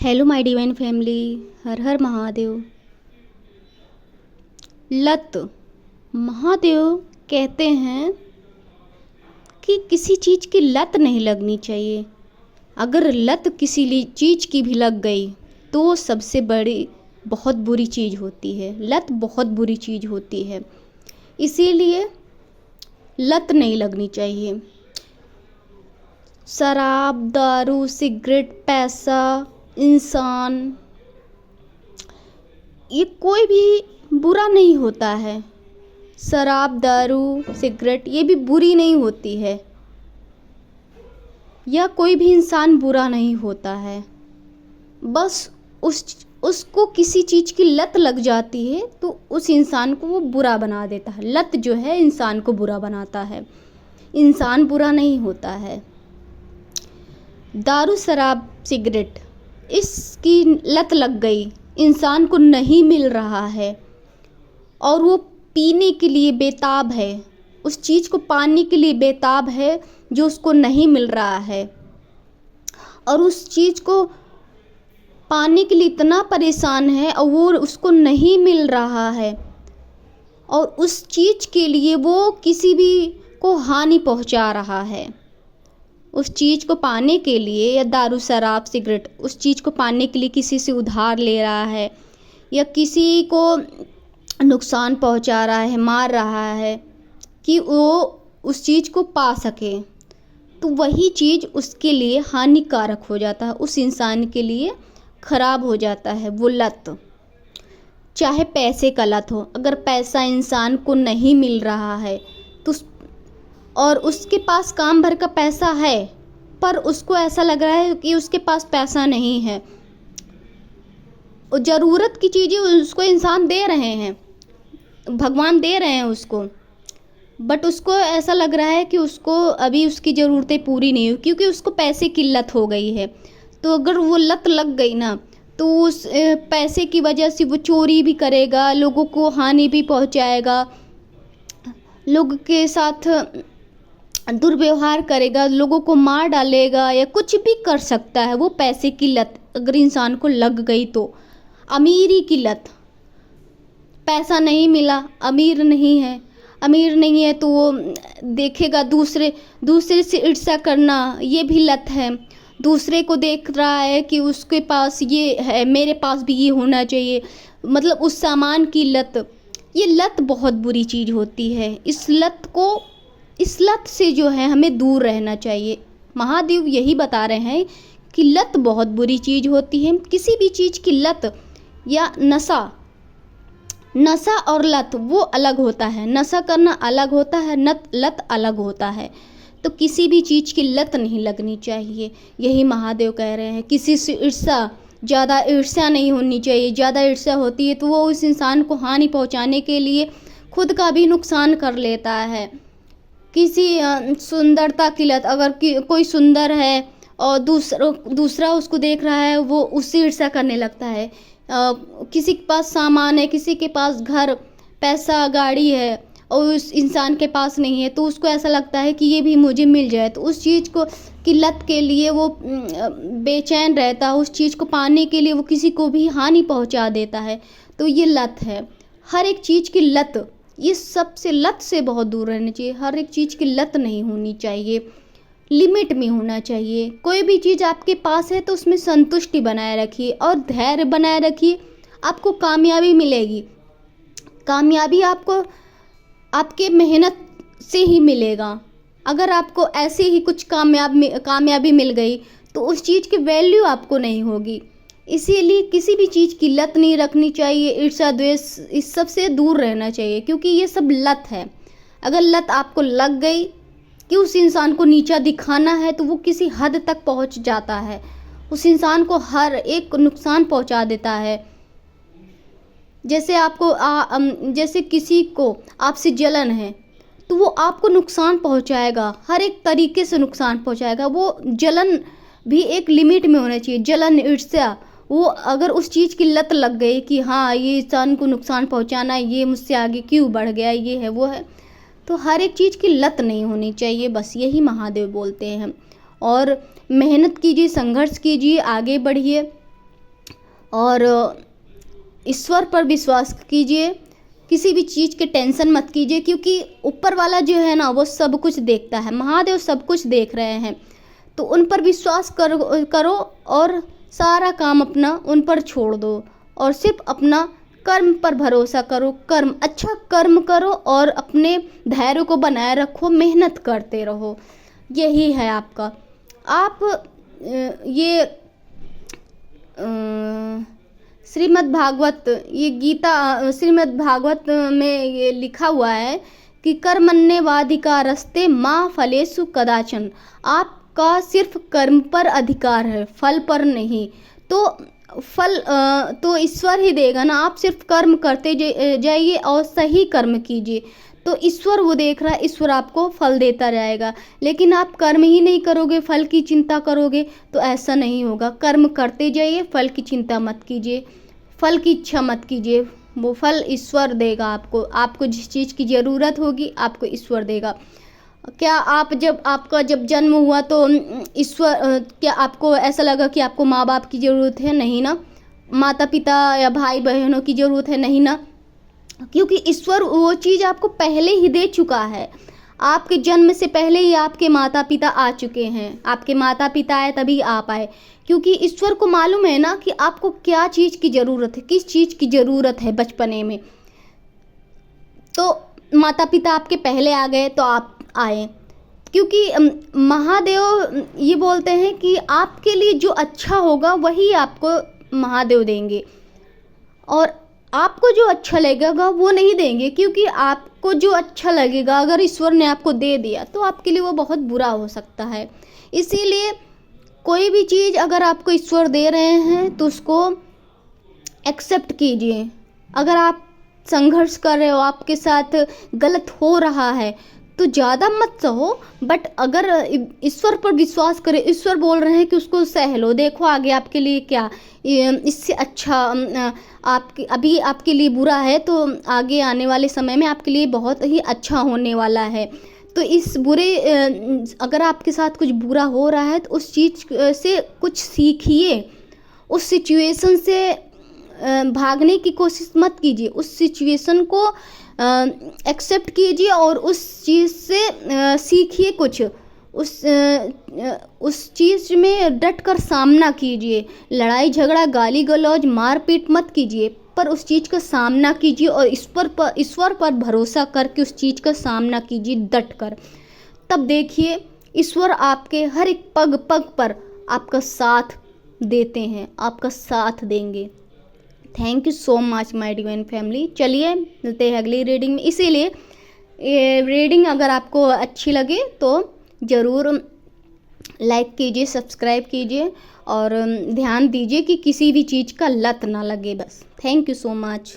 Hello my divine family. Har Har Mahadev. लत। महादेव कहते हैं कि किसी चीज़ की लत नहीं लगनी चाहिए। अगर लत किसी चीज़ की भी लग गई तो वो सबसे बड़ी बहुत बुरी चीज़ होती है। लत बहुत बुरी चीज़ होती है, इसीलिए लत नहीं लगनी चाहिए। शराब, दारू, सिगरेट, पैसा, इंसान, ये कोई भी बुरा नहीं होता है। शराब, दारू, सिगरेट ये भी बुरी नहीं होती है, या कोई भी इंसान बुरा नहीं होता है। बस उसको किसी चीज़ की लत लग जाती है तो उस इंसान को वो बुरा बना देता है। लत जो है इंसान को बुरा बनाता है, इंसान बुरा नहीं होता है। दारू, शराब, सिगरेट इसकी लत लग गई, इंसान को नहीं मिल रहा है और वो पीने के लिए बेताब है, उस चीज़ को पाने के लिए बेताब है जो उसको नहीं मिल रहा है, और उस चीज़ को पाने के लिए इतना परेशान है और वो उसको नहीं मिल रहा है, और उस चीज़ के लिए वो किसी भी को हानि पहुंचा रहा है। उस चीज़ को पाने के लिए, या दारू, शराब, सिगरेट, उस चीज़ को पाने के लिए किसी से उधार ले रहा है या किसी को नुकसान पहुंचा रहा है, मार रहा है कि वो उस चीज़ को पा सके, तो वही चीज़ उसके लिए हानिकारक हो जाता है, उस इंसान के लिए खराब हो जाता है वो लत। चाहे पैसे का लत हो, अगर पैसा इंसान को नहीं मिल रहा है तो और उसके पास काम भर का पैसा है पर उसको ऐसा लग रहा है कि उसके पास पैसा नहीं है, और ज़रूरत की चीज़ें उसको इंसान दे रहे हैं, भगवान दे रहे हैं उसको, बट उसको ऐसा लग रहा है कि उसको अभी उसकी ज़रूरतें पूरी नहीं हुई क्योंकि उसको पैसे की लत हो गई है। तो अगर वो लत लग गई ना तो उस पैसे की वजह से वो चोरी भी करेगा, लोगों को हानि भी पहुंचाएगा, लोगों के साथ दुर्व्यवहार करेगा, लोगों को मार डालेगा या कुछ भी कर सकता है। वो पैसे की लत अगर इंसान को लग गई तो, अमीरी की लत, पैसा नहीं मिला, अमीर नहीं है तो वो देखेगा दूसरे से ईर्ष्या करना, ये भी लत है। दूसरे को देख रहा है कि उसके पास ये है, मेरे पास भी ये होना चाहिए, मतलब उस सामान की लत। ये लत बहुत बुरी चीज़ होती है। इस लत से जो है हमें दूर रहना चाहिए। महादेव यही बता रहे हैं कि लत बहुत बुरी चीज़ होती है। किसी भी चीज़ की लत या नशा और लत वो अलग होता है। नशा करना अलग होता है, लत अलग होता है। तो किसी भी चीज़ की लत नहीं लगनी चाहिए, यही महादेव कह रहे हैं। किसी से ज़्यादा ईर्ष्या नहीं होनी चाहिए। ज़्यादा ईर्ष्या होती है तो वो उस इंसान को हानि पहुंचाने के लिए खुद का भी नुकसान कर लेता है। किसी सुंदरता की लत, अगर कोई सुंदर है और दूसरा उसको देख रहा है, वो उससे ईर्ष्या करने लगता है। किसी के पास सामान है, किसी के पास घर, पैसा, गाड़ी है और उस इंसान के पास नहीं है, तो उसको ऐसा लगता है कि ये भी मुझे मिल जाए, तो उस चीज़ को की लत के लिए वो बेचैन रहता है। उस चीज़ को पाने के लिए वो किसी को भी हानि पहुंचा देता है। तो ये लत है। हर एक चीज़ की लत, ये सबसे लत से बहुत दूर रहना चाहिए। हर एक चीज़ की लत नहीं होनी चाहिए, लिमिट में होना चाहिए। कोई भी चीज़ आपके पास है तो उसमें संतुष्टि बनाए रखिए और धैर्य बनाए रखिए, आपको कामयाबी मिलेगी। कामयाबी आपको आपके मेहनत से ही मिलेगा। अगर आपको ऐसे ही कुछ कामयाबी मिल गई तो उस चीज़ की वैल्यू आपको नहीं होगी। इसीलिए किसी भी चीज़ की लत नहीं रखनी चाहिए। ईर्ष्या, द्वेष, इस सब से दूर रहना चाहिए, क्योंकि ये सब लत है। अगर लत आपको लग गई कि उस इंसान को नीचा दिखाना है तो वो किसी हद तक पहुंच जाता है, उस इंसान को हर एक नुकसान पहुंचा देता है। जैसे जैसे किसी को आपसे जलन है तो वो आपको नुकसान पहुंचाएगा, हर एक तरीके से नुकसान पहुंचाएगा। वो जलन भी एक लिमिट में होना चाहिए। जलन, ईर्ष्या, वो अगर उस चीज़ की लत लग गई कि हाँ ये इंसान को नुकसान पहुंचाना है, ये मुझसे आगे क्यों बढ़ गया, ये है वो है, तो हर एक चीज़ की लत नहीं होनी चाहिए। बस यही महादेव बोलते हैं। और मेहनत कीजिए, संघर्ष कीजिए, आगे बढ़िए। और ईश्वर पर विश्वास कीजिए, किसी भी चीज़ के टेंशन मत कीजिए, क्योंकि ऊपर वाला जो है ना वो सब कुछ देखता है, महादेव सब कुछ देख रहे हैं। तो उन पर विश्वास करो और सारा काम अपना उन पर छोड़ दो और सिर्फ अपना कर्म पर भरोसा करो। अच्छा कर्म करो और अपने धैर्य को बनाए रखो, मेहनत करते रहो, यही है आपका। आप ये श्रीमद् भागवत, ये गीता श्रीमद् भागवत में ये लिखा हुआ है कि कर्मण्येवाधिकारस्ते मा फलेषु कदाचन। आपका सिर्फ कर्म पर अधिकार है, फल पर नहीं। तो फल तो ईश्वर ही देगा ना। आप सिर्फ कर्म करते जाइए और सही कर्म कीजिए, तो ईश्वर वो देख रहा है, ईश्वर आपको फल देता जाएगा। लेकिन आप कर्म ही नहीं करोगे, फल की चिंता करोगे, तो ऐसा नहीं होगा। कर्म करते जाइए, फल की चिंता मत कीजिए, फल की इच्छा मत कीजिए, वो फल ईश्वर देगा आपको। आपको जिस चीज़ की ज़रूरत होगी आपको ईश्वर देगा। क्या आपका जब जन्म हुआ तो ईश्वर, क्या आपको ऐसा लगा कि आपको माँ बाप की ज़रूरत है? नहीं ना। माता पिता या भाई बहनों की ज़रूरत है? नहीं ना। क्योंकि ईश्वर वो चीज़ आपको पहले ही दे चुका है। आपके जन्म से पहले ही आपके माता पिता आ चुके हैं। आपके माता पिता आए तभी आप आए, क्योंकि ईश्वर को मालूम है ना कि आपको क्या चीज़ की ज़रूरत है, किस चीज़ की ज़रूरत है बचपने में। तो माता पिता आपके पहले आ गए तो आप आए, क्योंकि महादेव ये बोलते हैं कि आपके लिए जो अच्छा होगा वही आपको महादेव देंगे, और आपको जो अच्छा लगेगा वो नहीं देंगे। क्योंकि आपको जो अच्छा लगेगा अगर ईश्वर ने आपको दे दिया तो आपके लिए वो बहुत बुरा हो सकता है। इसीलिए कोई भी चीज़ अगर आपको ईश्वर दे रहे हैं तो उसको एक्सेप्ट कीजिए। अगर आप संघर्ष कर रहे हो, आपके साथ गलत हो रहा है, तो ज़्यादा मत सहो, बट अगर ईश्वर पर विश्वास करें, ईश्वर बोल रहे हैं कि उसको सह लो, देखो आगे आपके लिए क्या, इससे अच्छा अभी आपके लिए बुरा है तो आगे आने वाले समय में आपके लिए बहुत ही अच्छा होने वाला है। तो इस बुरे अगर आपके साथ कुछ बुरा हो रहा है तो उस चीज़ से कुछ सीखिए, उस सिचुएशन से भागने की कोशिश मत कीजिए, उस सिचुएशन को एक्सेप्ट कीजिए और उस चीज़ से सीखिए कुछ। उस चीज़ में डट कर सामना कीजिए। लड़ाई झगड़ा गाली गलौज मारपीट मत कीजिए, पर उस चीज़ का सामना कीजिए और ईश्वर पर भरोसा करके उस चीज़ का सामना कीजिए डट कर। तब देखिए ईश्वर आपके हर एक पग पग पर आपका साथ देते हैं, आपका साथ देंगे। Thank you so much my divine family. चलिए मिलते हैं अगली रीडिंग में। इसीलिए ये रीडिंग अगर आपको अच्छी लगे तो ज़रूर लाइक कीजिए, सब्सक्राइब कीजिए और ध्यान दीजिए कि किसी भी चीज़ का लत ना लगे बस। Thank you so much.